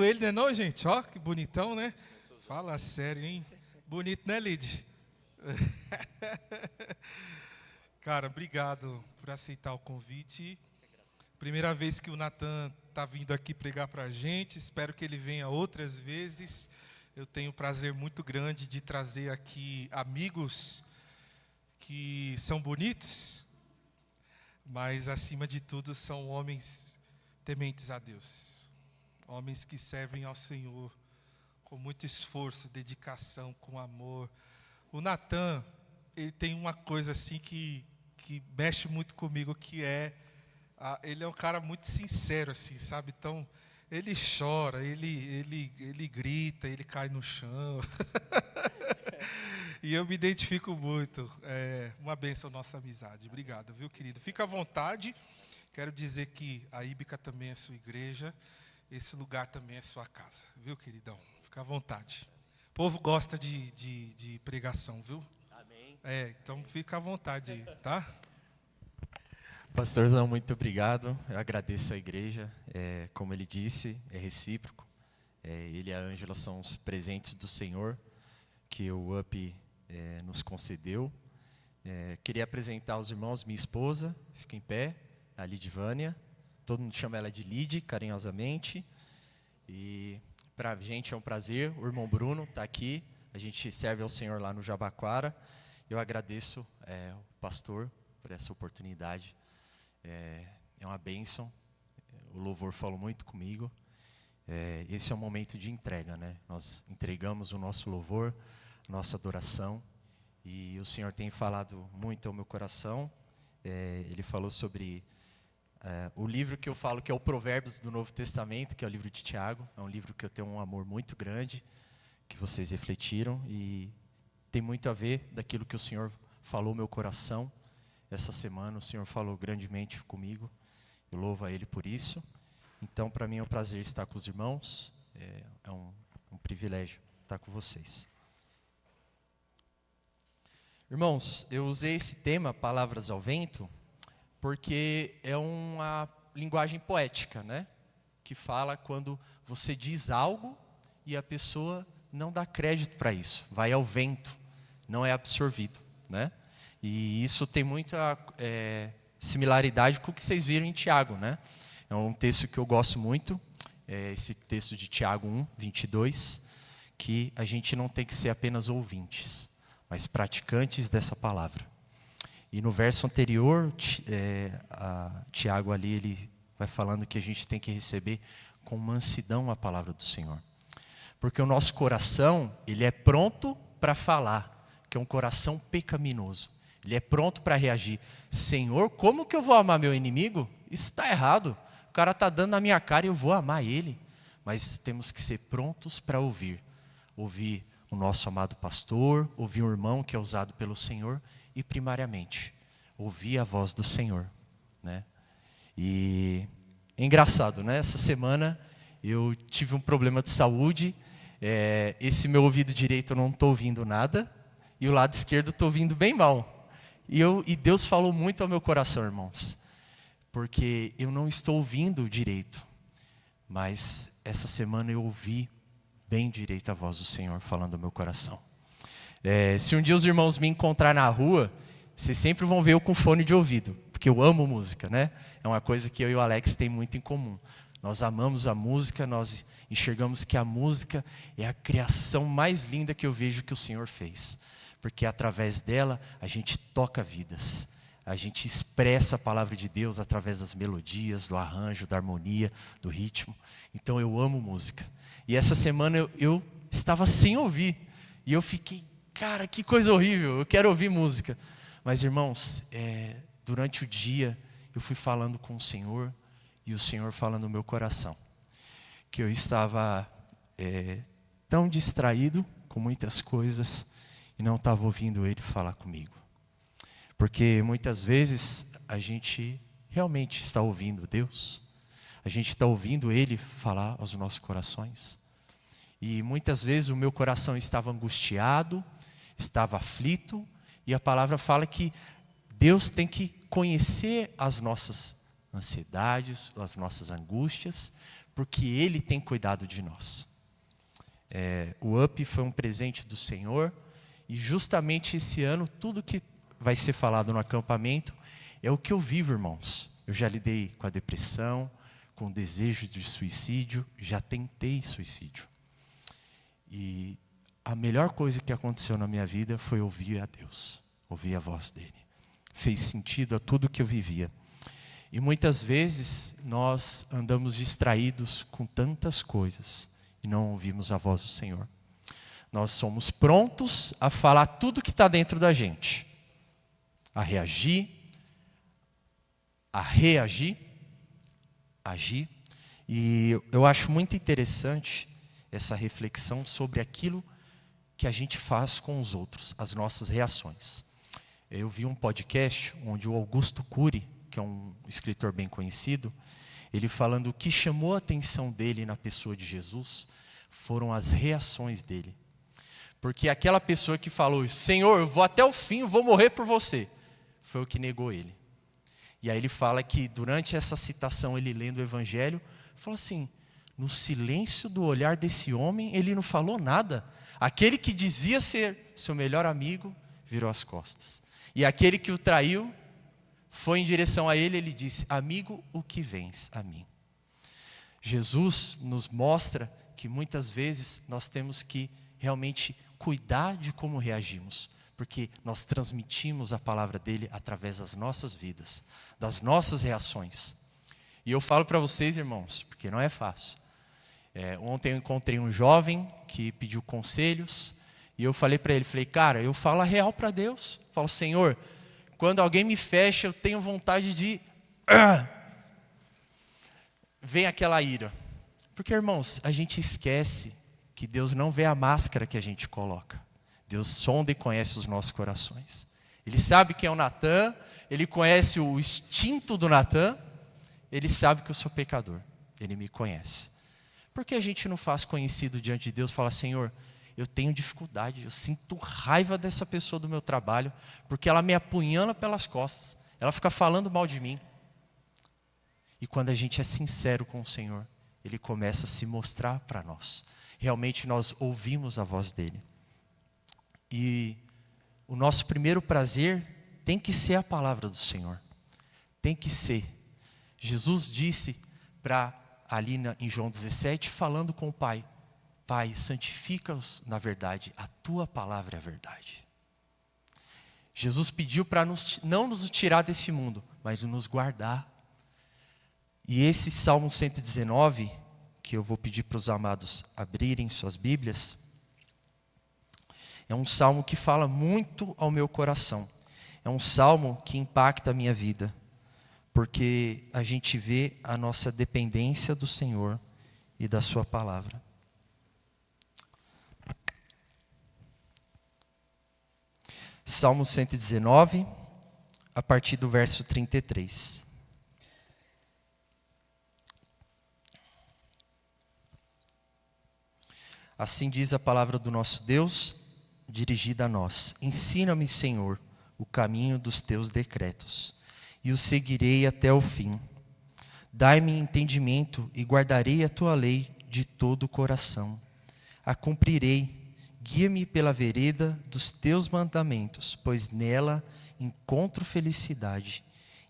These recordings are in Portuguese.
Ele, né não, gente? Ó, que bonitão, né? Fala sério, hein? Bonito, né, Lid? Cara, obrigado por aceitar o convite. Primeira vez que o Natan está vindo aqui pregar para a gente. Espero que ele venha outras vezes. Eu tenho um prazer muito grande de trazer aqui amigos que são bonitos, mas, acima de tudo, são homens tementes a Deus. Homens que servem ao Senhor com muito esforço, dedicação, com amor. O Natan, ele tem uma coisa assim que mexe muito comigo, que é, ele é um cara muito sincero, assim, sabe? Então, ele chora, ele grita, ele cai no chão. E eu me identifico muito. É uma bênção nossa amizade. Obrigado, viu, querido? Fica à vontade. Quero dizer que a Íbica também é sua igreja. Esse lugar também é sua casa. Viu, queridão? Fica à vontade. O povo gosta de pregação, viu? Amém. Então fica à vontade aí, tá? Pastorzão, muito obrigado. Eu agradeço a igreja. Como ele disse, é recíproco. Ele e a Ângela são os presentes do Senhor que o UP nos concedeu. Queria apresentar os irmãos, minha esposa, fica em pé, a Lidvânia. Todo mundo chama ela de Lid, carinhosamente. E para a gente é um prazer. O irmão Bruno está aqui. A gente serve ao Senhor lá no Jabaquara. Eu agradeço o pastor por essa oportunidade. É uma bênção. O louvor falou muito comigo. Esse é um momento de entrega, né? Nós entregamos o nosso louvor, nossa adoração. E o Senhor tem falado muito ao meu coração. Ele falou sobre o livro que eu falo que é o Provérbios do Novo Testamento, que é o livro de Tiago. É um livro que eu tenho um amor muito grande, que vocês refletiram. E tem muito a ver daquilo que o Senhor falou ao meu coração. Essa semana o Senhor falou grandemente comigo. Eu louvo a Ele por isso. Então, para mim é um prazer estar com os irmãos. É um privilégio estar com vocês. Irmãos, eu usei esse tema, Palavras ao Vento, porque é uma linguagem poética, né? Que fala quando você diz algo e a pessoa não dá crédito para isso. Vai ao vento, não é absorvido, né? E isso tem muita similaridade com o que vocês viram em Tiago, né? É um texto que eu gosto muito, esse texto de Tiago 1, 22, que a gente não tem que ser apenas ouvintes, mas praticantes dessa palavra. E no verso anterior, Tiago ali, ele vai falando que a gente tem que receber com mansidão a palavra do Senhor. Porque o nosso coração, ele é pronto para falar, que é um coração pecaminoso. Ele é pronto para reagir. Senhor, como que eu vou amar meu inimigo? Isso está errado. O cara está dando na minha cara e eu vou amar ele. Mas temos que ser prontos para ouvir. Ouvir o nosso amado pastor, ouvir o irmão que é usado pelo Senhor e, primariamente, ouvir a voz do Senhor, né? E é engraçado, né? Essa semana eu tive um problema de saúde. Esse meu ouvido direito eu não estou ouvindo nada e o lado esquerdo estou ouvindo bem mal. E Deus falou muito ao meu coração, irmãos, porque eu não estou ouvindo direito, mas essa semana eu ouvi bem direito a voz do Senhor falando ao meu coração. Se um dia os irmãos me encontrar na rua, vocês sempre vão ver eu com fone de ouvido, porque eu amo música, né? É uma coisa que eu e o Alex tem muito em comum. Nós amamos a música, nós enxergamos que a música é a criação mais linda que eu vejo que o Senhor fez. Porque através dela a gente toca vidas. A gente expressa a palavra de Deus através das melodias, do arranjo, da harmonia, do ritmo. Então eu amo música. E essa semana eu estava sem ouvir. E eu fiquei, cara, que coisa horrível, eu quero ouvir música. Mas, irmãos, durante o dia eu fui falando com o Senhor e o Senhor falando no meu coração. Que eu estava tão distraído com muitas coisas e não estava ouvindo Ele falar comigo. Porque muitas vezes a gente realmente está ouvindo Deus. A gente está ouvindo Ele falar aos nossos corações. E muitas vezes o meu coração estava angustiado, estava aflito. E a palavra fala que Deus tem que conhecer as nossas ansiedades, as nossas angústias, porque Ele tem cuidado de nós. O UP foi um presente do Senhor, e justamente esse ano, tudo que vai ser falado no acampamento é o que eu vivo, irmãos. Eu já lidei com a depressão, com o desejo de suicídio, já tentei suicídio. E a melhor coisa que aconteceu na minha vida foi ouvir a Deus, ouvir a voz dEle. Fez sentido a tudo que eu vivia. E muitas vezes nós andamos distraídos com tantas coisas e não ouvimos a voz do Senhor. Nós somos prontos a falar tudo que está dentro da gente, a reagir, agir. E eu acho muito interessante essa reflexão sobre aquilo que a gente faz com os outros, as nossas reações. Eu vi um podcast onde o Augusto Cury, que é um escritor bem conhecido, ele falando o que chamou a atenção dele na pessoa de Jesus foram as reações dele. Porque aquela pessoa que falou, Senhor, eu vou até o fim, eu vou morrer por você, foi o que negou ele. E aí ele fala que durante essa citação, ele lendo o Evangelho, falou assim, no silêncio do olhar desse homem, ele não falou nada. Aquele que dizia ser seu melhor amigo, virou as costas. E aquele que o traiu, foi em direção a ele, ele disse, amigo, o que vens a mim? Jesus nos mostra que muitas vezes nós temos que realmente cuidar de como reagimos, porque nós transmitimos a palavra dele através das nossas vidas, das nossas reações. E eu falo para vocês, irmãos, porque não é fácil. Ontem eu encontrei um jovem que pediu conselhos, e eu falei para ele, cara, eu falo a real para Deus. Eu falo, Senhor, quando alguém me fecha, eu tenho vontade de... Vem aquela ira. Porque, irmãos, a gente esquece que Deus não vê a máscara que a gente coloca. Deus sonda e conhece os nossos corações. Ele sabe quem é o Natan, ele conhece o instinto do Natan, ele sabe que eu sou pecador, ele me conhece. Por que a gente não faz conhecido diante de Deus, fala, Senhor, eu tenho dificuldade, eu sinto raiva dessa pessoa do meu trabalho, porque ela me apunhala pelas costas, ela fica falando mal de mim. E quando a gente é sincero com o Senhor, Ele começa a se mostrar para nós. Realmente nós ouvimos a voz dEle. E o nosso primeiro prazer tem que ser a palavra do Senhor. Tem que ser. Jesus disse ali em João 17, falando com o Pai, Pai, santifica-os na verdade, a Tua palavra é a verdade. Jesus pediu para não nos tirar desse mundo, mas nos guardar. E esse Salmo 119, que eu vou pedir para os amados abrirem suas Bíblias, é um salmo que fala muito ao meu coração. É um salmo que impacta a minha vida, porque a gente vê a nossa dependência do Senhor e da Sua palavra. Salmo 119, a partir do verso 33. Assim diz a palavra do nosso Deus, dirigida a nós. Ensina-me, Senhor, o caminho dos teus decretos, e o seguirei até o fim. Dai-me entendimento e guardarei a tua lei de todo o coração. A cumprirei, guia-me pela vereda dos teus mandamentos, pois nela encontro felicidade.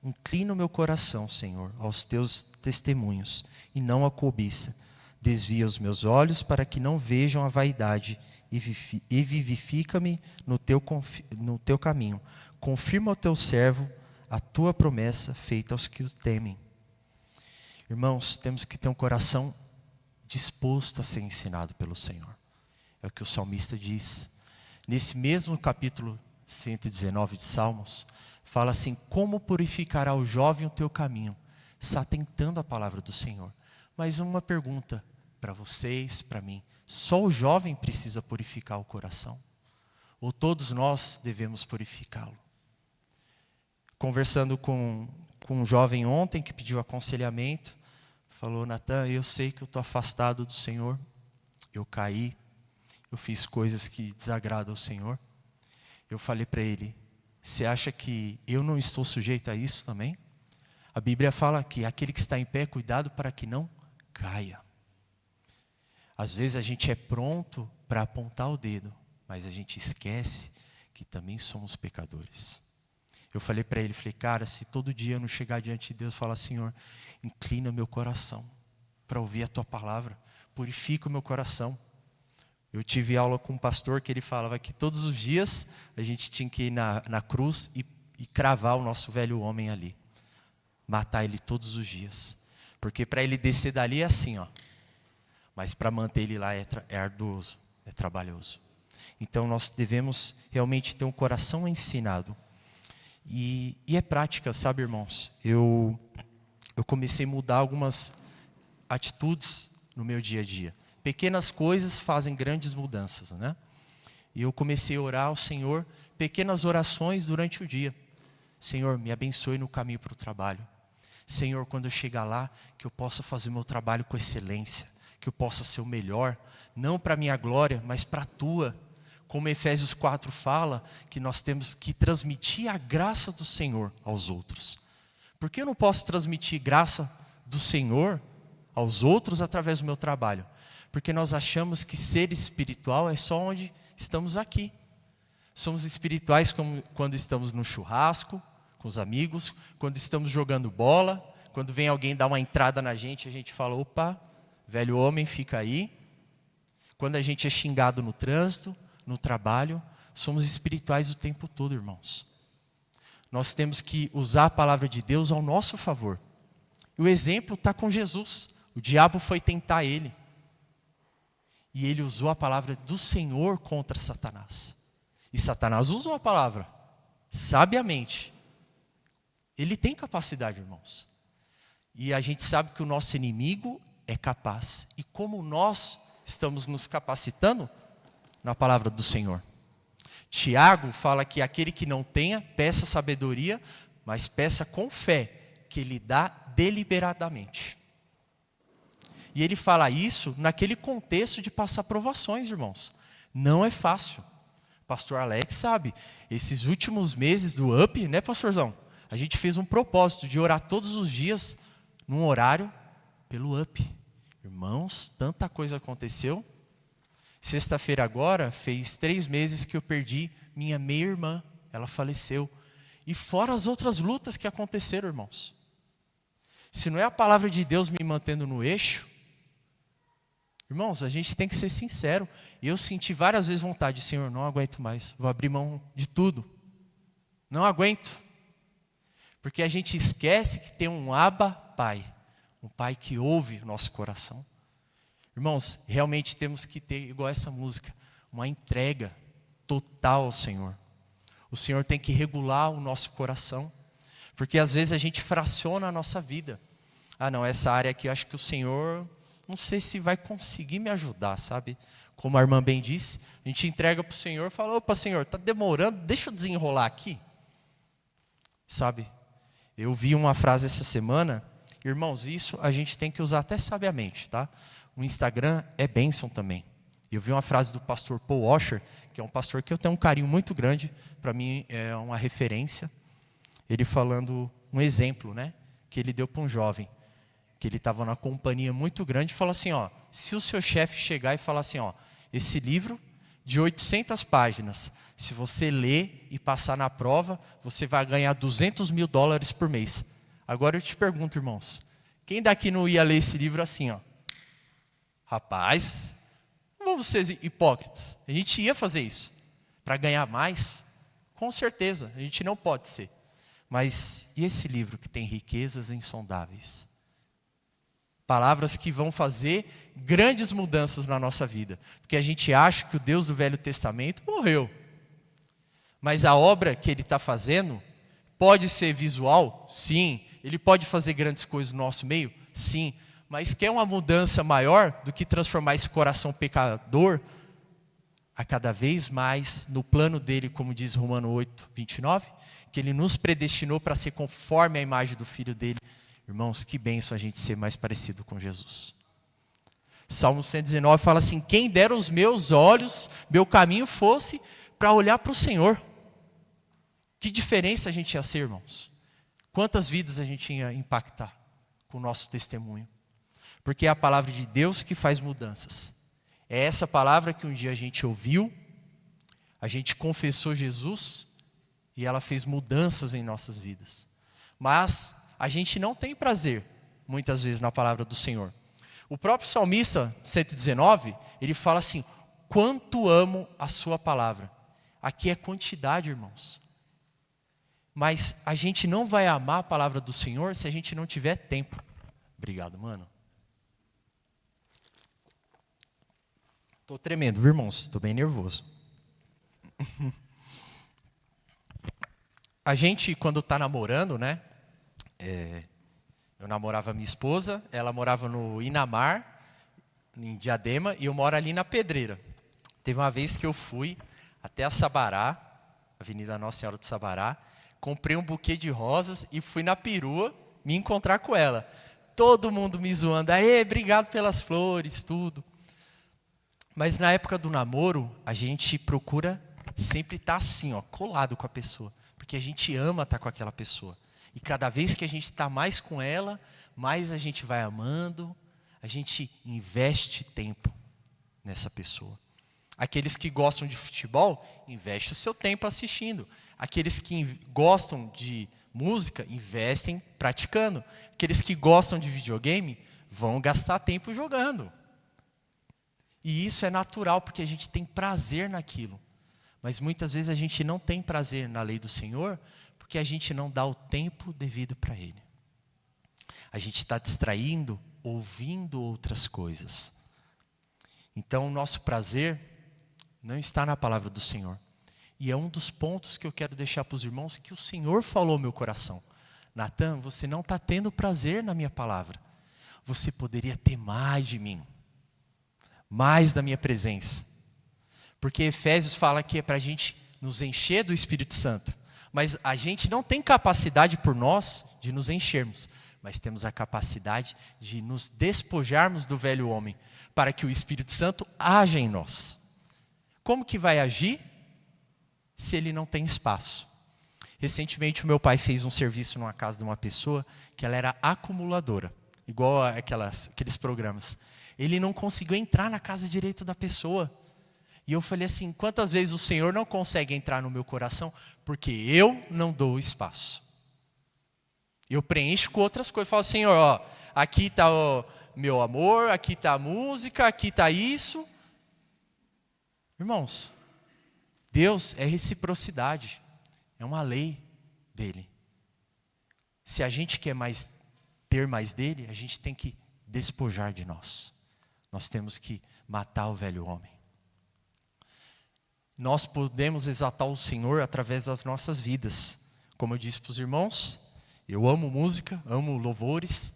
Inclina o meu coração, Senhor, aos teus testemunhos, e não a cobiça. Desvia os meus olhos para que não vejam a vaidade, e vivifica-me no teu caminho. Confirma ao teu servo a tua promessa feita aos que o temem. Irmãos, temos que ter um coração disposto a ser ensinado pelo Senhor. É o que o salmista diz. Nesse mesmo capítulo 119 de Salmos, fala assim, como purificará o jovem o teu caminho? Está atentando a palavra do Senhor. Mas uma pergunta para vocês, para mim. Só o jovem precisa purificar o coração? Ou todos nós devemos purificá-lo? Conversando com um jovem ontem que pediu aconselhamento, falou, Natan, eu sei que eu estou afastado do Senhor, eu caí, eu fiz coisas que desagradam ao Senhor. Eu falei para ele, você acha que eu não estou sujeito a isso também? A Bíblia fala que aquele que está em pé, cuidado para que não caia. Às vezes a gente é pronto para apontar o dedo, mas a gente esquece que também somos pecadores. Eu falei para ele, cara, se todo dia eu não chegar diante de Deus e falar, Senhor, inclina o meu coração para ouvir a tua palavra, purifica o meu coração. Eu tive aula com um pastor que ele falava que todos os dias a gente tinha que ir na cruz e cravar o nosso velho homem ali. Matar ele todos os dias. Porque para ele descer dali é assim, ó. Mas para manter ele lá é arduoso, é trabalhoso. Então nós devemos realmente ter um coração ensinado. E é prática, sabe, irmãos? Eu comecei a mudar algumas atitudes no meu dia a dia. Pequenas coisas fazem grandes mudanças, né? E eu comecei a orar ao Senhor, pequenas orações durante o dia. Senhor, me abençoe no caminho para o trabalho. Senhor, quando eu chegar lá, que eu possa fazer o meu trabalho com excelência, que eu possa ser o melhor, não para a minha glória, mas para a tua. Como Efésios 4 fala, que nós temos que transmitir a graça do Senhor aos outros. Por que eu não posso transmitir graça do Senhor aos outros através do meu trabalho? Porque nós achamos que ser espiritual é só onde estamos aqui. Somos espirituais quando estamos no churrasco, com os amigos, quando estamos jogando bola, quando vem alguém dar uma entrada na gente, a gente fala, opa, velho homem, fica aí. Quando a gente é xingado no trânsito, no trabalho, somos espirituais o tempo todo, irmãos. Nós temos que usar a palavra de Deus ao nosso favor. E o exemplo está com Jesus. O diabo foi tentar ele. E ele usou a palavra do Senhor contra Satanás. E Satanás usou a palavra sabiamente. Ele tem capacidade, irmãos. E a gente sabe que o nosso inimigo é capaz. E como nós estamos nos capacitando? Na palavra do Senhor. Tiago fala que aquele que não tenha, peça sabedoria, mas peça com fé, que ele dá deliberadamente. E ele fala isso naquele contexto de passar provações, irmãos. Não é fácil. Pastor Alex sabe, esses últimos meses do UP, né, pastorzão? A gente fez um propósito de orar todos os dias, num horário, pelo UP. Irmãos, tanta coisa aconteceu. Sexta-feira agora, fez 3 meses que eu perdi minha meia-irmã. Ela faleceu. E fora as outras lutas que aconteceram, irmãos. Se não é a palavra de Deus me mantendo no eixo, irmãos, a gente tem que ser sincero. Eu senti várias vezes vontade, Senhor, não aguento mais. Vou abrir mão de tudo. Não aguento. Porque a gente esquece que tem um Abba Pai. Um Pai que ouve o nosso coração. Irmãos, realmente temos que ter, igual essa música, uma entrega total ao Senhor. O Senhor tem que regular o nosso coração. Porque às vezes a gente fraciona a nossa vida. Ah não, essa área aqui eu acho que o Senhor, não sei se vai conseguir me ajudar, sabe? Como a irmã bem disse, a gente entrega para o Senhor e fala, opa Senhor, está demorando, deixa eu desenrolar aqui. Sabe? Eu vi uma frase essa semana, irmãos, isso a gente tem que usar até sabiamente, tá? O Instagram é bênção também. Eu vi uma frase do pastor Paul Washer, que é um pastor que eu tenho um carinho muito grande, para mim é uma referência. Ele falando um exemplo, né, que ele deu para um jovem, que ele estava numa companhia muito grande e falou assim, ó, se o seu chefe chegar e falar assim, ó, esse livro de 800 páginas, se você ler e passar na prova, você vai ganhar $200 mil por mês. Agora eu te pergunto, irmãos, quem daqui não ia ler esse livro assim, ó? Rapaz, não vamos ser hipócritas. A gente ia fazer isso. Para ganhar mais? Com certeza, a gente não pode ser. Mas e esse livro que tem riquezas insondáveis? Palavras que vão fazer grandes mudanças na nossa vida. Porque a gente acha que o Deus do Velho Testamento morreu. Mas a obra que Ele está fazendo pode ser visual? Sim. Ele pode fazer grandes coisas no nosso meio? Sim. Mas quer uma mudança maior do que transformar esse coração pecador a cada vez mais no plano dele, como diz Romanos 8, 29, que ele nos predestinou para ser conforme a imagem do Filho dele. Irmãos, que bênção a gente ser mais parecido com Jesus. Salmo 119 fala assim, quem dera os meus olhos, meu caminho fosse para olhar para o Senhor. Que diferença a gente ia ser, irmãos? Quantas vidas a gente ia impactar com o nosso testemunho? Porque é a palavra de Deus que faz mudanças. É essa palavra que um dia a gente ouviu, a gente confessou Jesus e ela fez mudanças em nossas vidas. Mas a gente não tem prazer, muitas vezes, na palavra do Senhor. O próprio salmista 119, ele fala assim: quanto amo a sua palavra. Aqui é quantidade, irmãos. Mas a gente não vai amar a palavra do Senhor se a gente não tiver tempo. Obrigado, mano. Estou tremendo, viu, irmãos? Estou bem nervoso. A gente, quando está namorando, né? Eu namorava minha esposa, ela morava no Inamar, em Diadema, e eu moro ali na Pedreira. Teve uma vez que eu fui até a Sabará, Avenida Nossa Senhora do Sabará, comprei um buquê de rosas e fui na perua me encontrar com ela. Todo mundo me zoando, aê, obrigado pelas flores, tudo. Mas na época do namoro, a gente procura sempre estar assim, ó, colado com a pessoa. Porque a gente ama estar com aquela pessoa. E cada vez que a gente está mais com ela, mais a gente vai amando, a gente investe tempo nessa pessoa. Aqueles que gostam de futebol, investe o seu tempo assistindo. Aqueles que gostam de música, investem praticando. Aqueles que gostam de videogame, vão gastar tempo jogando. E isso é natural, porque a gente tem prazer naquilo. Mas muitas vezes a gente não tem prazer na lei do Senhor, porque a gente não dá o tempo devido para Ele. A gente está distraindo, ouvindo outras coisas. Então o nosso prazer não está na palavra do Senhor. E é um dos pontos que eu quero deixar para os irmãos, que o Senhor falou ao meu coração. Natan, você não está tendo prazer na minha palavra. Você poderia ter mais de mim. Mais da minha presença. Porque Efésios fala que é para a gente nos encher do Espírito Santo. Mas a gente não tem capacidade por nós de nos enchermos. Mas temos a capacidade de nos despojarmos do velho homem. Para que o Espírito Santo haja em nós. Como que vai agir se ele não tem espaço? Recentemente o meu pai fez um serviço numa casa de uma pessoa que ela era acumuladora. Igual aqueles programas. Ele não conseguiu entrar na casa direito da pessoa. E eu falei assim, quantas vezes o Senhor não consegue entrar no meu coração? Porque eu não dou espaço. Eu preencho com outras coisas. Eu falo, Senhor, ó, aqui está o meu amor, aqui está a música, aqui está isso. Irmãos, Deus é reciprocidade. É uma lei dele. Se a gente quer ter mais dele, a gente tem que despojar de nós. Nós temos que matar o velho homem. Nós podemos exaltar o Senhor através das nossas vidas. Como eu disse para os irmãos, eu amo música, amo louvores.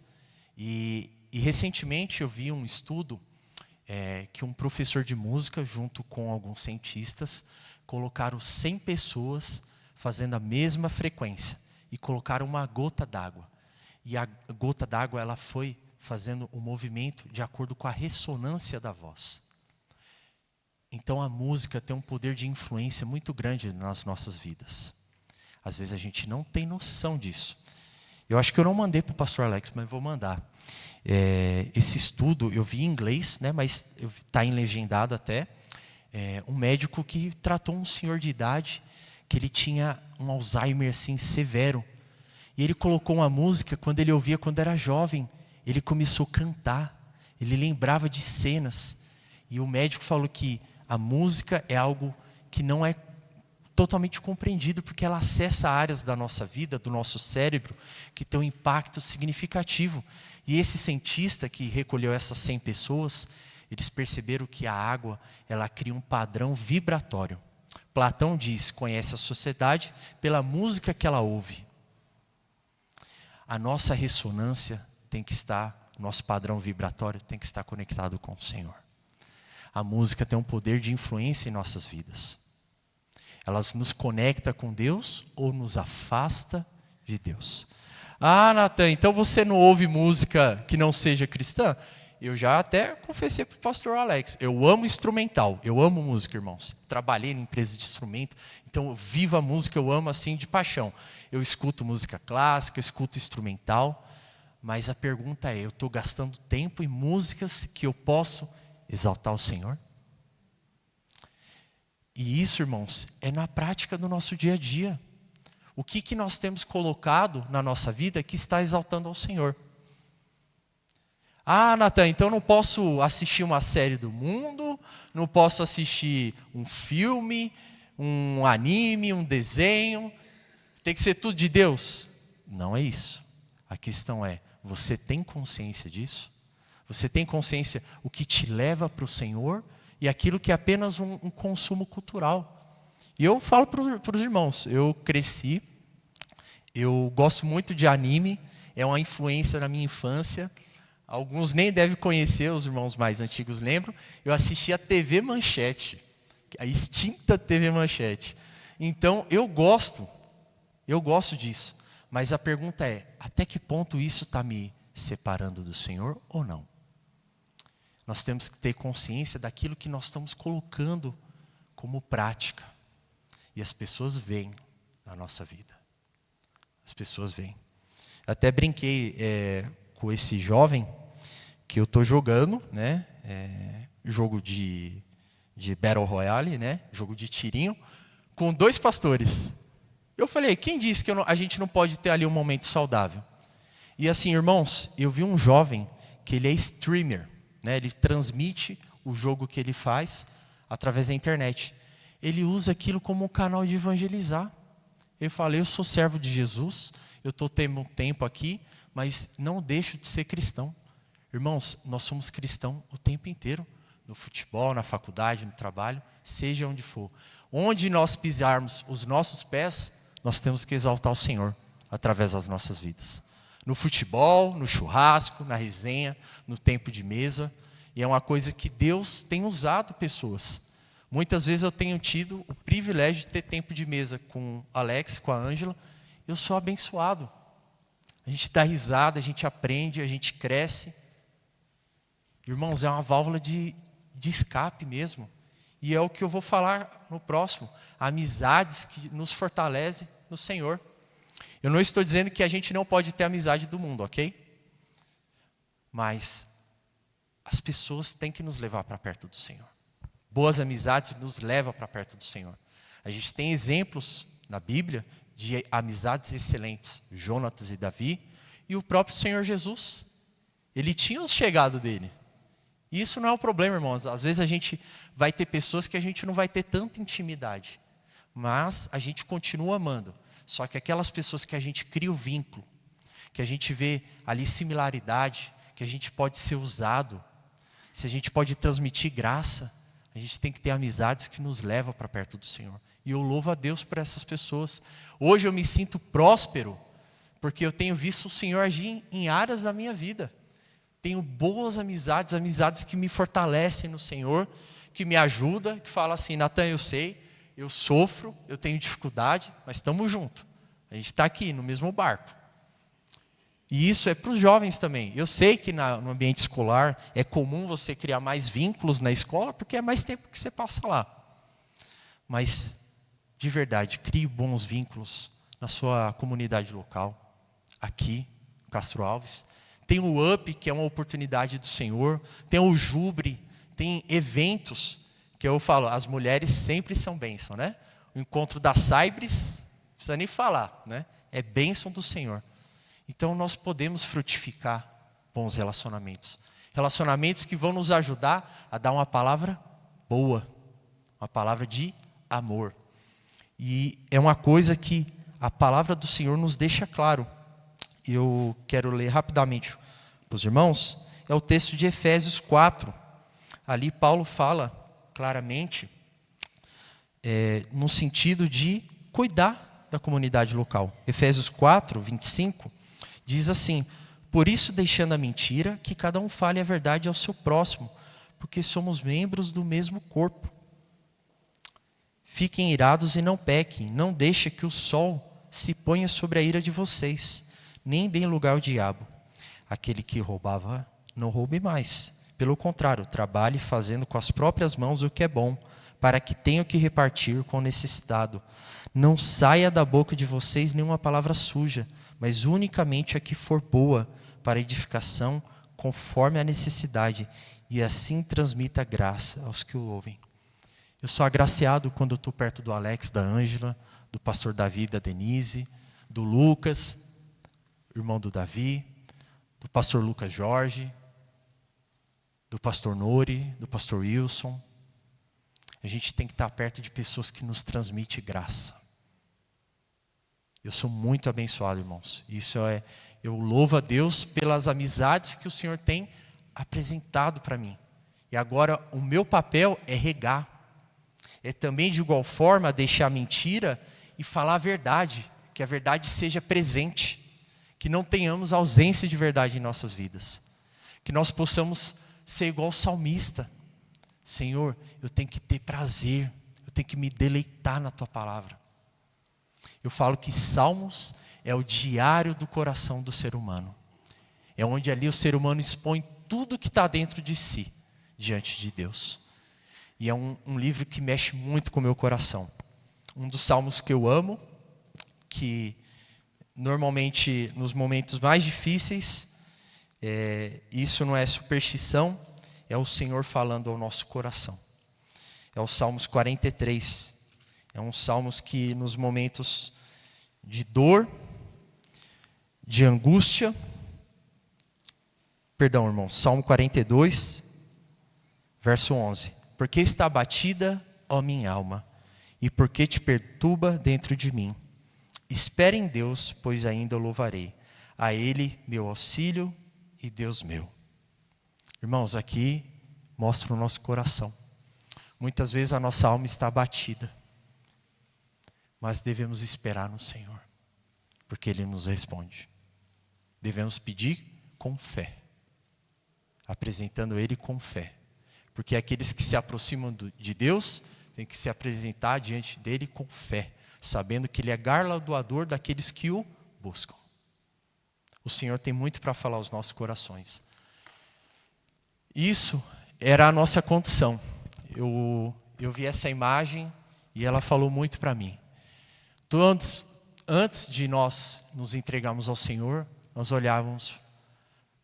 E recentemente eu vi um estudo que um professor de música, junto com alguns cientistas, colocaram 100 pessoas fazendo a mesma frequência. E colocaram uma gota d'água. E a gota d'água ela foi fazendo o movimento de acordo com a ressonância da voz. Então a música tem um poder de influência muito grande nas nossas vidas. Às vezes a gente não tem noção disso. Eu acho que eu não mandei para o pastor Alex, mas vou mandar. Esse estudo eu vi em inglês, né, mas está em legendado até. Um médico que tratou um senhor de idade que ele tinha um Alzheimer assim, severo. E ele colocou uma música, quando ele ouvia quando era jovem, ele começou a cantar. Ele lembrava de cenas. E o médico falou que a música é algo que não é totalmente compreendido, porque ela acessa áreas da nossa vida, do nosso cérebro, que tem um impacto significativo. E esse cientista que recolheu essas 100 pessoas, eles perceberam que a água, ela cria um padrão vibratório. Platão diz, conhece a sociedade pela música que ela ouve. A nossa ressonância tem que estar, o nosso padrão vibratório tem que estar conectado com o Senhor. A música tem um poder de influência em nossas vidas. Ela nos conecta com Deus ou nos afasta de Deus. Ah, Natan, então você não ouve música que não seja cristã? Eu já até confessei para o pastor Alex. Eu amo instrumental, eu amo música, irmãos. Trabalhei em empresa de instrumento, então eu vivo a música, eu amo assim de paixão. Eu escuto música clássica, escuto instrumental, Mas a pergunta é, eu estou gastando tempo em músicas que eu posso exaltar o Senhor? E isso, irmãos, é na prática do nosso dia a dia. O que nós temos colocado na nossa vida que está exaltando ao Senhor? Ah, Natan, então não posso assistir uma série do mundo, não posso assistir um filme, um anime, um desenho, tem que ser tudo de Deus? Não é isso. A questão é, você tem consciência disso? Você tem consciência o que te leva para o Senhor e aquilo que é apenas um consumo cultural? E eu falo para os irmãos, eu cresci, eu gosto muito de anime, é uma influência na minha infância. Alguns nem devem conhecer, os irmãos mais antigos lembram. Eu assistia a TV Manchete, a extinta TV Manchete. Então, eu gosto disso. Mas a pergunta é, até que ponto isso está me separando do Senhor ou não? Nós temos que ter consciência daquilo que nós estamos colocando como prática. E as pessoas veem na nossa vida. As pessoas veem. Até brinquei com esse jovem que eu estou jogando, né? Jogo de Battle Royale, né? Jogo de tirinho, com 2 pastores. Eu falei, quem disse que a gente não pode ter ali um momento saudável? E assim, irmãos, eu vi um jovem que ele é streamer, né? Ele transmite o jogo que ele faz através da internet. Ele usa aquilo como um canal de evangelizar. Eu falei, eu sou servo de Jesus, eu estou tendo um tempo aqui, mas não deixo de ser cristão. Irmãos, nós somos cristãos o tempo inteiro, no futebol, na faculdade, no trabalho, seja onde for. Onde nós pisarmos os nossos pés, nós temos que exaltar o Senhor através das nossas vidas. No futebol, no churrasco, na resenha, no tempo de mesa. E é uma coisa que Deus tem usado pessoas. Muitas vezes eu tenho tido o privilégio de ter tempo de mesa com o Alex, com a Ângela. Eu sou abençoado. A gente dá risada, a gente aprende, a gente cresce. Irmãos, é uma válvula de escape mesmo. E é o que eu vou falar no próximo. Amizades que nos fortalecem no Senhor. Eu não estou dizendo que a gente não pode ter amizade do mundo, ok? Mas as pessoas têm que nos levar para perto do Senhor. Boas amizades nos levam para perto do Senhor. A gente tem exemplos na Bíblia de amizades excelentes. Jonatas e Davi e o próprio Senhor Jesus. Ele tinha os chegados dele. E isso não é um problema, irmãos. Às vezes a gente vai ter pessoas que a gente não vai ter tanta intimidade. Mas a gente continua amando. Só que aquelas pessoas que a gente cria o vínculo, que a gente vê ali similaridade, que a gente pode ser usado, se a gente pode transmitir graça, a gente tem que ter amizades que nos levam para perto do Senhor. E eu louvo a Deus por essas pessoas. Hoje eu me sinto próspero, porque eu tenho visto o Senhor agir em áreas da minha vida. Tenho boas amizades, amizades que me fortalecem no Senhor, que me ajudam, que falam assim, Natan, eu sei, eu sofro, eu tenho dificuldade, mas estamos juntos. A gente está aqui no mesmo barco. E isso é para os jovens também. Eu sei que no ambiente escolar é comum você criar mais vínculos na escola, porque é mais tempo que você passa lá. Mas, de verdade, crie bons vínculos na sua comunidade local, aqui, Castro Alves. Tem o UP, que é uma oportunidade do Senhor. Tem o Jubre, tem eventos que eu falo, as mulheres sempre são bênção, né? O encontro das Saibres, não precisa nem falar, né? É bênção do Senhor. Então nós podemos frutificar bons relacionamentos. Relacionamentos que vão nos ajudar a dar uma palavra boa, uma palavra de amor. E é uma coisa que a palavra do Senhor nos deixa claro. Eu quero ler rapidamente para os irmãos, é o texto de Efésios 4. Ali Paulo fala claramente, no sentido de cuidar da comunidade local. Efésios 4, 25, diz assim, por isso deixando a mentira, que cada um fale a verdade ao seu próximo, porque somos membros do mesmo corpo. Fiquem irados e não pequem, não deixe que o sol se ponha sobre a ira de vocês, nem deem lugar ao diabo. Aquele que roubava, não roube mais. Pelo contrário, trabalhe fazendo com as próprias mãos o que é bom, para que tenha o que repartir com o necessitado. Não saia da boca de vocês nenhuma palavra suja, mas unicamente a que for boa, para edificação, conforme a necessidade, e assim transmita graça aos que o ouvem. Eu sou agraciado quando eu estou perto do Alex, da Ângela, do pastor Davi, da Denise, do Lucas, irmão do Davi, do pastor Lucas Jorge, do pastor Nori, do pastor Wilson. A gente tem que estar perto de pessoas que nos transmitem graça. Eu sou muito abençoado, irmãos. Eu louvo a Deus pelas amizades que o Senhor tem apresentado para mim. E agora o meu papel é regar. É também de igual forma deixar a mentira e falar a verdade. Que a verdade seja presente. Que não tenhamos ausência de verdade em nossas vidas. Que nós possamos ser igual o salmista. Senhor, eu tenho que ter prazer. Eu tenho que me deleitar na tua palavra. Eu falo que Salmos é o diário do coração do ser humano. É onde ali o ser humano expõe tudo que está dentro de si, diante de Deus. E é um livro que mexe muito com o meu coração. Um dos salmos que eu amo, que normalmente nos momentos mais difíceis, isso não é superstição, é o Senhor falando ao nosso coração. É o Salmos 43. É um salmos que nos momentos de dor, de angústia, perdão, irmãos, Salmo 42, verso 11. Porque está abatida, ó minha alma, e porque te perturba dentro de mim? Espere em Deus, pois ainda o louvarei. A Ele, meu auxílio e Deus meu. Irmãos, aqui mostra o nosso coração. Muitas vezes a nossa alma está abatida. Mas devemos esperar no Senhor, porque Ele nos responde. Devemos pedir com fé, apresentando Ele com fé. Porque aqueles que se aproximam de Deus, têm que se apresentar diante dEle com fé, sabendo que Ele é galardoador daqueles que o buscam. O Senhor tem muito para falar aos nossos corações. Isso era a nossa condição. Eu vi essa imagem e ela falou muito para mim. Antes de nós nos entregarmos ao Senhor, nós olhávamos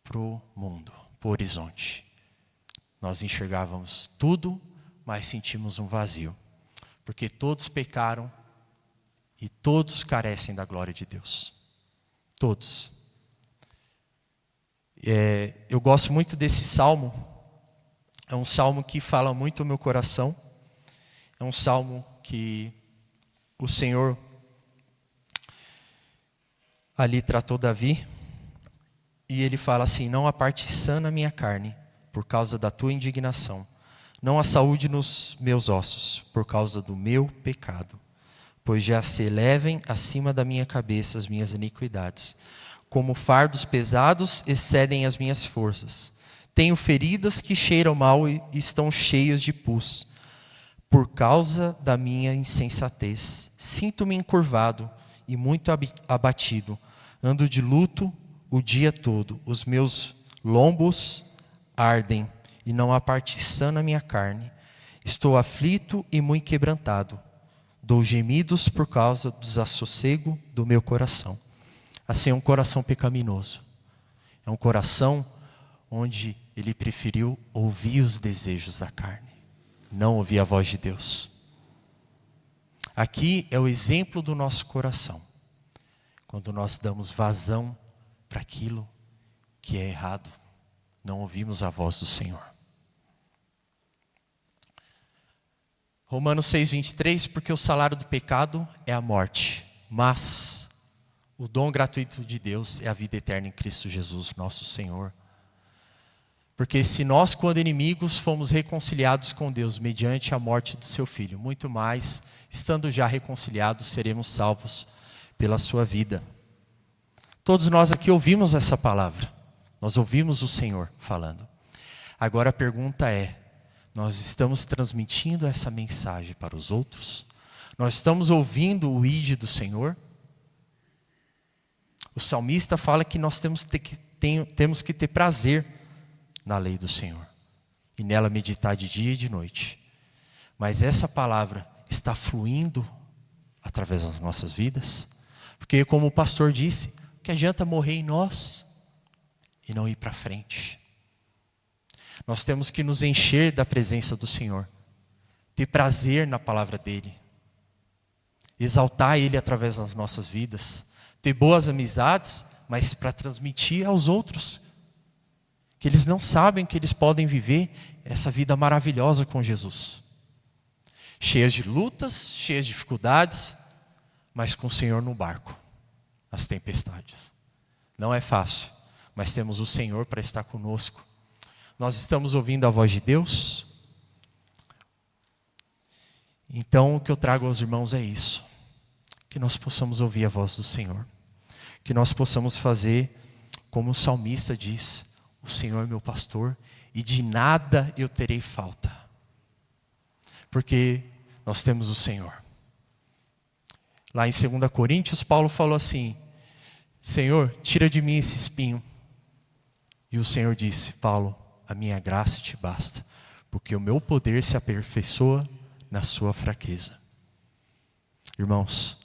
para o mundo, para o horizonte. Nós enxergávamos tudo, mas sentimos um vazio. Porque todos pecaram e todos carecem da glória de Deus. Todos. Eu gosto muito desse salmo. É um salmo que fala muito ao meu coração. É um salmo que o Senhor ali tratou Davi, e ele fala assim: não há parte sã na minha carne, por causa da tua indignação. Não há saúde nos meus ossos, por causa do meu pecado. Pois já se elevem acima da minha cabeça as minhas iniquidades. Como fardos pesados excedem as minhas forças. Tenho feridas que cheiram mal e estão cheias de pus. Por causa da minha insensatez, sinto-me encurvado e muito abatido. Ando de luto o dia todo. Os meus lombos ardem e não há parte sã na minha carne. Estou aflito e muito quebrantado. Dou gemidos por causa do desassossego do meu coração. Assim é um coração pecaminoso. É um coração onde ele preferiu ouvir os desejos da carne, não ouvir a voz de Deus. Aqui é o exemplo do nosso coração. Quando nós damos vazão para aquilo que é errado, não ouvimos a voz do Senhor. Romanos 6:23, porque o salário do pecado é a morte, mas o dom gratuito de Deus é a vida eterna em Cristo Jesus, nosso Senhor. Porque se nós, quando inimigos, fomos reconciliados com Deus mediante a morte do seu Filho, muito mais, estando já reconciliados, seremos salvos pela sua vida. Todos nós aqui ouvimos essa palavra. Nós ouvimos o Senhor falando. Agora a pergunta é: nós estamos transmitindo essa mensagem para os outros? Nós estamos ouvindo o ide do Senhor? O salmista fala que nós temos que ter prazer na lei do Senhor e nela meditar de dia e de noite. Mas essa palavra está fluindo através das nossas vidas? Porque, como o pastor disse, que adianta morrer em nós? e não ir para frente. Nós temos que nos encher da presença do Senhor, ter prazer na palavra dEle, exaltar Ele através das nossas vidas, ter boas amizades, mas para transmitir aos outros, que eles não sabem que eles podem viver essa vida maravilhosa com Jesus. Cheias de lutas, cheias de dificuldades, mas com o Senhor no barco, as tempestades. Não é fácil, mas temos o Senhor para estar conosco. Nós estamos ouvindo a voz de Deus. Então, o que eu trago aos irmãos é isso. Que nós possamos ouvir a voz do Senhor. Que nós possamos fazer como o salmista diz: o Senhor é meu pastor e de nada eu terei falta. Porque nós temos o Senhor. Lá em 2 Coríntios, Paulo falou assim: Senhor, tira de mim esse espinho. E o Senhor disse: Paulo, a minha graça te basta, porque o meu poder se aperfeiçoa na sua fraqueza. Irmãos,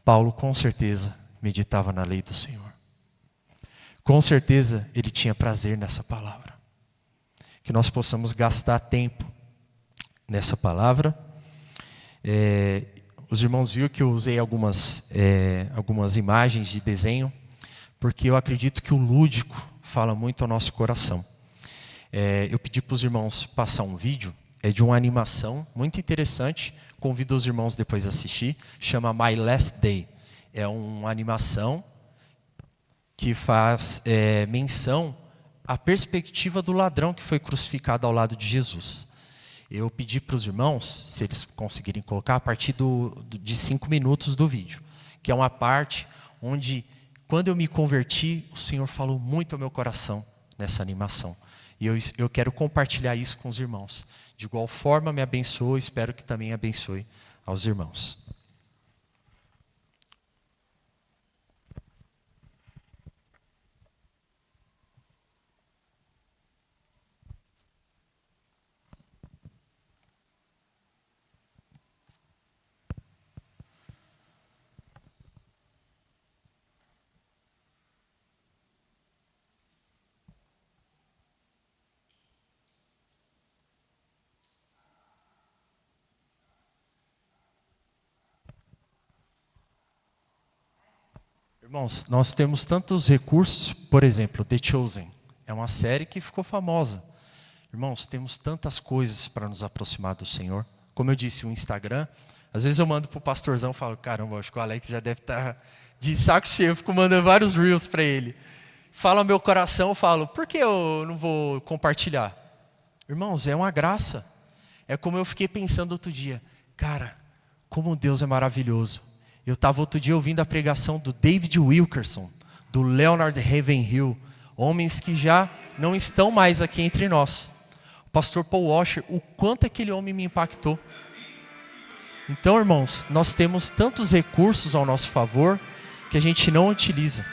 Paulo com certeza meditava na lei do Senhor. Com certeza ele tinha prazer nessa palavra. Que nós possamos gastar tempo nessa palavra. Os irmãos viram que eu usei algumas imagens de desenho, porque eu acredito que o lúdico fala muito ao nosso coração. Eu pedi para os irmãos passar um vídeo, de uma animação muito interessante, convido os irmãos depois a assistir, chama My Last Day. É uma animação que faz menção à perspectiva do ladrão que foi crucificado ao lado de Jesus. Eu pedi para os irmãos, se eles conseguirem colocar, a partir de 5 minutos do vídeo, que é uma parte onde, quando eu me converti, o Senhor falou muito ao meu coração nessa animação. E eu quero compartilhar isso com os irmãos. De igual forma me abençoe, espero que também abençoe aos irmãos. Irmãos, nós temos tantos recursos, por exemplo, The Chosen. É uma série que ficou famosa. Irmãos, temos tantas coisas para nos aproximar do Senhor. Como eu disse, o Instagram, às vezes eu mando para o pastorzão e falo: caramba, acho que o Alex já deve estar de saco cheio. Eu fico mandando vários reels para ele. Fala ao meu coração, eu falo: por que eu não vou compartilhar? Irmãos, é uma graça. É como eu fiquei pensando outro dia. Cara, como Deus é maravilhoso. Eu estava outro dia ouvindo a pregação do David Wilkerson, do Leonard Ravenhill, homens que já não estão mais aqui entre nós. O pastor Paul Washer, o quanto aquele homem me impactou. Então, irmãos, nós temos tantos recursos ao nosso favor que a gente não utiliza.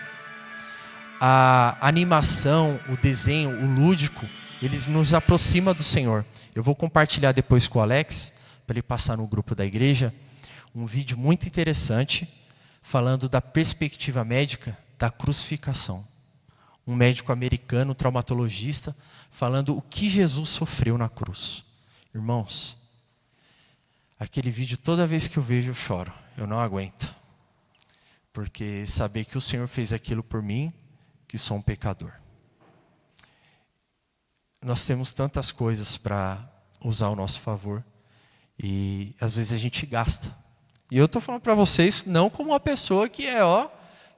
A animação, o desenho, o lúdico, eles nos aproximam do Senhor. Eu vou compartilhar depois com o Alex, para ele passar no grupo da igreja, um vídeo muito interessante, falando da perspectiva médica da crucificação. Um médico americano, traumatologista, falando o que Jesus sofreu na cruz. Irmãos, aquele vídeo, toda vez que eu vejo, eu choro. Eu não aguento. Porque saber que o Senhor fez aquilo por mim, que sou um pecador. Nós temos tantas coisas para usar ao nosso favor. E às vezes a gente gasta. E eu estou falando para vocês, não como uma pessoa que é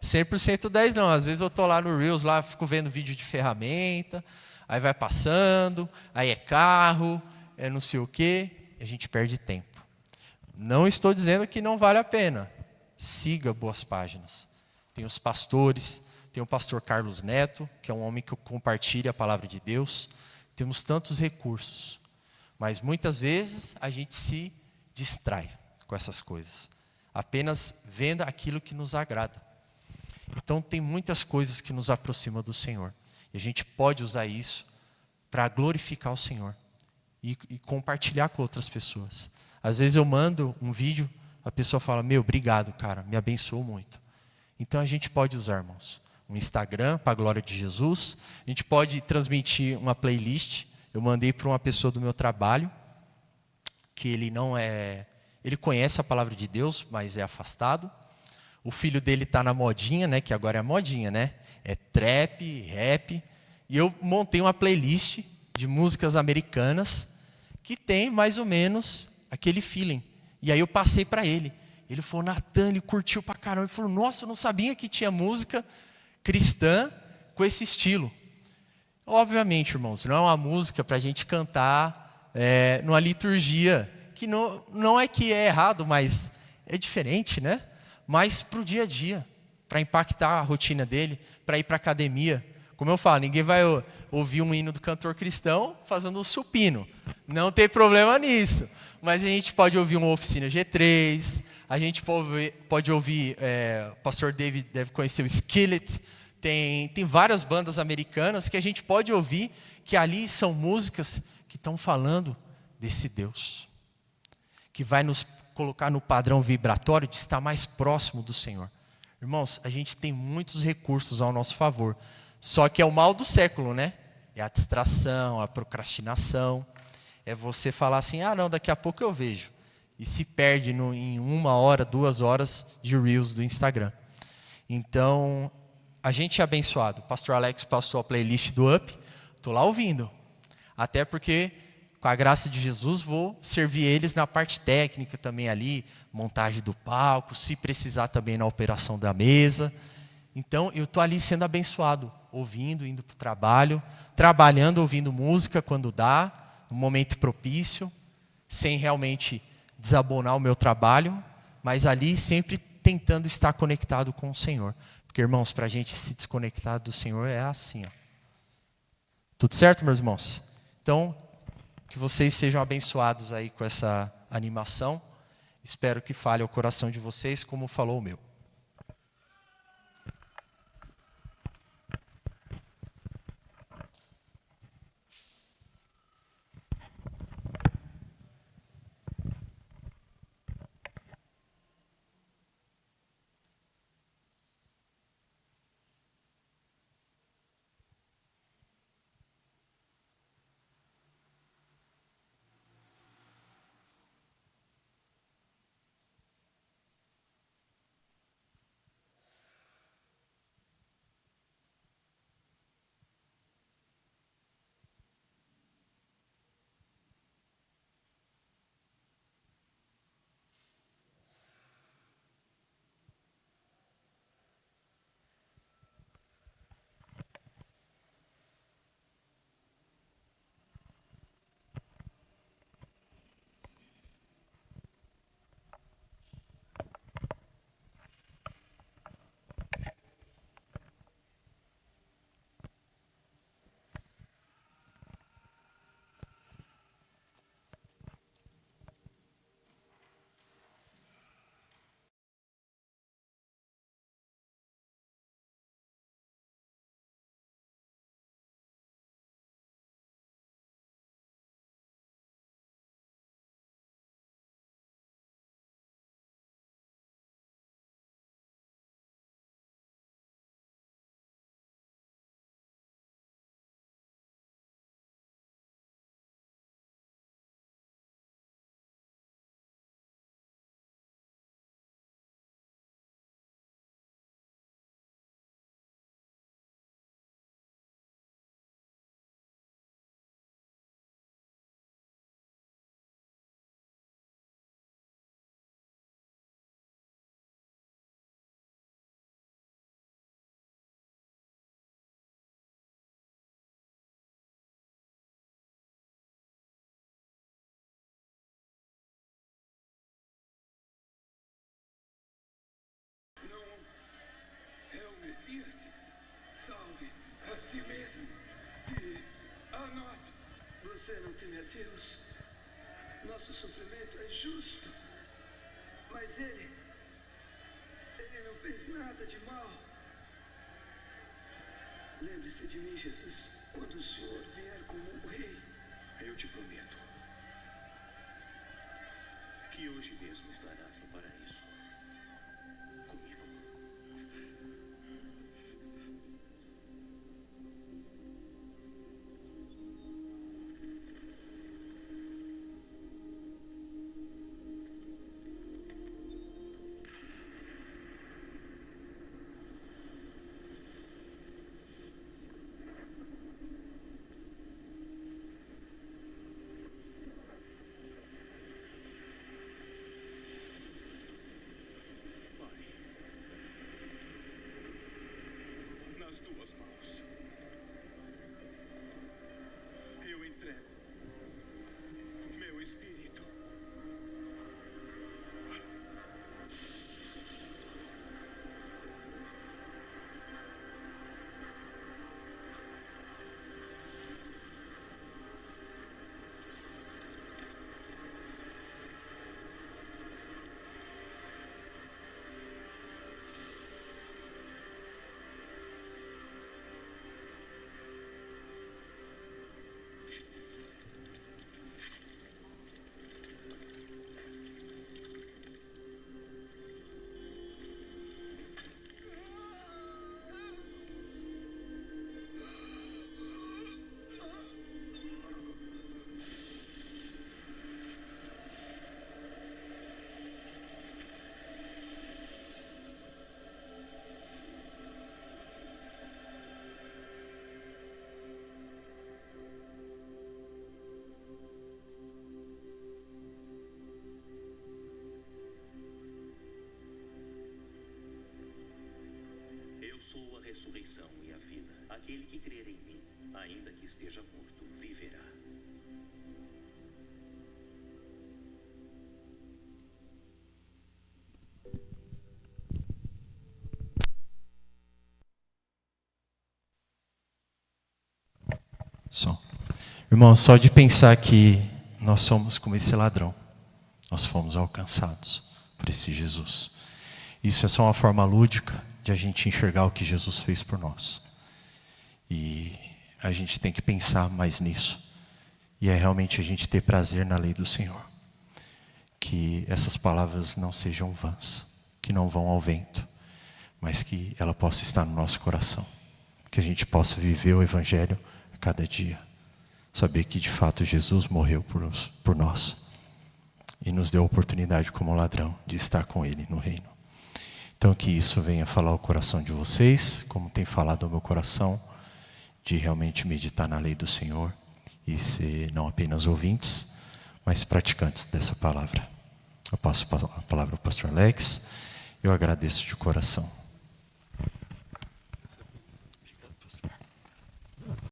100% 10 não. Às vezes eu estou lá no Reels, lá fico vendo vídeo de ferramenta, aí vai passando, aí é carro, é não sei o quê, e a gente perde tempo. Não estou dizendo que não vale a pena. Siga boas páginas. Tem os pastores, tem o pastor Carlos Neto, que é um homem que compartilha a palavra de Deus. Temos tantos recursos. Mas muitas vezes a gente se distrai com essas coisas. Apenas vendo aquilo que nos agrada. Então tem muitas coisas que nos aproximam do Senhor. E a gente pode usar isso para glorificar o Senhor. E compartilhar com outras pessoas. Às vezes eu mando um vídeo, a pessoa fala: meu, obrigado, cara, me abençoou muito. Então a gente pode usar, irmãos. um Instagram, para a glória de Jesus. A gente pode transmitir uma playlist. Eu mandei para uma pessoa do meu trabalho, que ele não é... Ele conhece a palavra de Deus, mas é afastado. O filho dele está na modinha, né? Que agora é a modinha, né? É trap, rap. E eu montei uma playlist de músicas americanas que tem mais ou menos aquele feeling. E aí eu passei para ele. Ele falou, Natan, ele curtiu pra caramba. Ele falou, nossa, eu não sabia que tinha música cristã com esse estilo. Obviamente, irmãos, não é uma música para a gente cantar numa liturgia, que não é que é errado, mas é diferente, né? Mas para o dia a dia, para impactar a rotina dele, para ir para a academia. Como eu falo, ninguém vai ouvir um hino do cantor cristão fazendo um supino. Não tem problema nisso. Mas a gente pode ouvir uma oficina G3, a gente pode ouvir, o pastor David deve conhecer o Skillet, tem várias bandas americanas que a gente pode ouvir, que ali são músicas que estão falando desse Deus, que vai nos colocar no padrão vibratório de estar mais próximo do Senhor. Irmãos, a gente tem muitos recursos ao nosso favor, só que é o mal do século, né? É a distração, a procrastinação, é você falar assim, não, daqui a pouco eu vejo, e se perde em 1 hora, 2 horas de Reels do Instagram. Então, a gente é abençoado. O pastor Alex passou a playlist do Up, estou lá ouvindo, até porque, com a graça de Jesus, vou servir eles na parte técnica também ali, montagem do palco, se precisar também na operação da mesa. Então, eu estou ali sendo abençoado, ouvindo, indo para o trabalho, trabalhando, ouvindo música quando dá, no momento propício, sem realmente desabonar o meu trabalho, mas ali sempre tentando estar conectado com o Senhor. Porque, irmãos, para a gente se desconectar do Senhor é assim. Ó. Tudo certo, meus irmãos? Então, que vocês sejam abençoados aí com essa animação. Espero que fale ao coração de vocês como falou o meu. Salve a si mesmo e a nós. Você não teme a Deus. Nosso sofrimento é justo, mas Ele não fez nada de mal. Lembre-se de mim, Jesus, quando o Senhor vier como um rei. Eu te prometo que hoje mesmo estarás no paraíso comigo. minhas duas mãos. Eu entrego meu espírito. Eu sou a ressurreição e a vida. Aquele que crer em mim, ainda que esteja morto, viverá. Som. Irmão, só de pensar que nós somos como esse ladrão, nós fomos alcançados por esse Jesus. Isso é só uma forma lúdica de a gente enxergar o que Jesus fez por nós. E a gente tem que pensar mais nisso. E é realmente a gente ter prazer na lei do Senhor. Que essas palavras não sejam vãs, que não vão ao vento, mas que ela possa estar no nosso coração. Que a gente possa viver o Evangelho a cada dia. Saber que de fato Jesus morreu por nós. E nos deu a oportunidade como ladrão de estar com Ele no reino. Então que isso venha falar ao coração de vocês, como tem falado ao meu coração, de realmente meditar na lei do Senhor e ser não apenas ouvintes, mas praticantes dessa palavra. Eu passo a palavra ao pastor Alex, eu agradeço de coração.